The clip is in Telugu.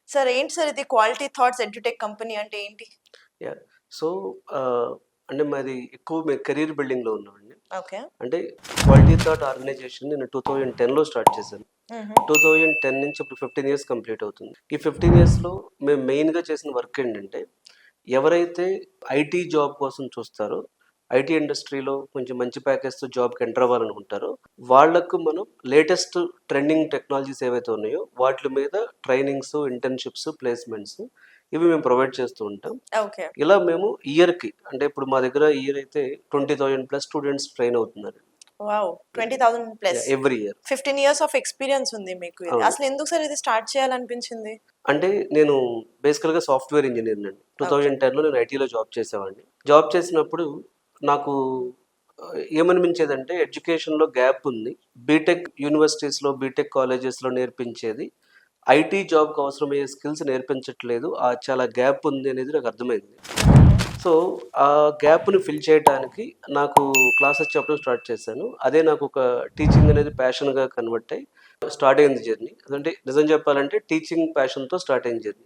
సార్ ఏంటి సార్ ఇది క్వాలిటీ థాట్స్ ఎడ్యుటెక్ కంపెనీ అంటే ఏంటి? యాహ్! సో, అంటే మాది ఎక్కువ మేము కెరీర్ బిల్డింగ్‌లో ఉన్నామండి. ఓకే. అంటే క్వాలిటీ థాట్ ఆర్గనైజేషన్ నేను 2010లో స్టార్ట్ చేశాను. హుహు. 2010 నుంచి ఇప్పుడు 15 ఇయర్స్ కంప్లీట్ అవుతుంది. ఈ 15 ఇయర్స్‌లో మేము మెయిన్‌గా చేసిన వర్క్ ఏంటంటే, ఎవరైతే ఐటీ జాబ్ కోసం చూస్తారో, ఐటీ ఇండస్ట్రీలో కొంచెం మంచి ప్యాకేజ్‌తో జాబ్‌కి ఎంటర్ అవ్వాలనుకుంటారో, వాళ్ళకు మనం లేటెస్ట్ ట్రెండింగ్ టెక్నాలజీస్ ఏవైతే ఉన్నాయో, వాటిల మీద ట్రైనింగ్స్, ఇంటర్న్‌షిప్స్, ప్లేస్‌మెంట్స్ ఇవి మేము ప్రొవైడ్ చేస్తూ ఉంటాం. ఓకే. ఇలా మేము ఇయర్‌కి అంటే ఇప్పుడు మా దగ్గర ఇయర్ అయితే 20,000 ప్లస్ స్టూడెంట్స్ ట్రైన్ అవుతున్నారు. Wow! 20,000 plus. Every year. 15 years of experience ఉంది మీకు ఇది. అవును. అసలు ఎందుకు సార్ ఇది స్టార్ట్ చేయాలనిపించింది? అంటే నేను బేసికల్‌గా సాఫ్ట్‌వేర్ ఇంజినీర్‌నండి. ఓకే. 2010లో నేను ఐటీలో జాబ్ చేసేవాడిని. జాబ్ చేసినప్పుడు నాకు ఏమనిపించేదంటే ఎడ్యుకేషన్‌లో గ్యాప్ ఉంది. బీటెక్ యూనివర్సిటీస్‌లో, బీటెక్ కాలేజెస్‌లో నేర్పించేది ఐటీ జాబ్‌కి అవసరమయ్యే స్కిల్స్ నేర్పించట్లేదు. చాలా గ్యాప్ ఉంది అనేది నాకు అర్థమైంది. సో, ఆ గ్యాప్‌ని ఫిల్ చేయటానికి నాకు క్లాసెస్ చెప్పడం స్టార్ట్ చేశాను. అదే నాకు ఒక టీచింగ్ అనేది ప్యాషన్‌గా కన్వర్ట్ అయ్యి స్టార్ట్ అయింది జర్నీ. అంటే నిజం చెప్పాలంటే టీచింగ్ ప్యాషన్‌తో స్టార్ట్ అయింది జర్నీ.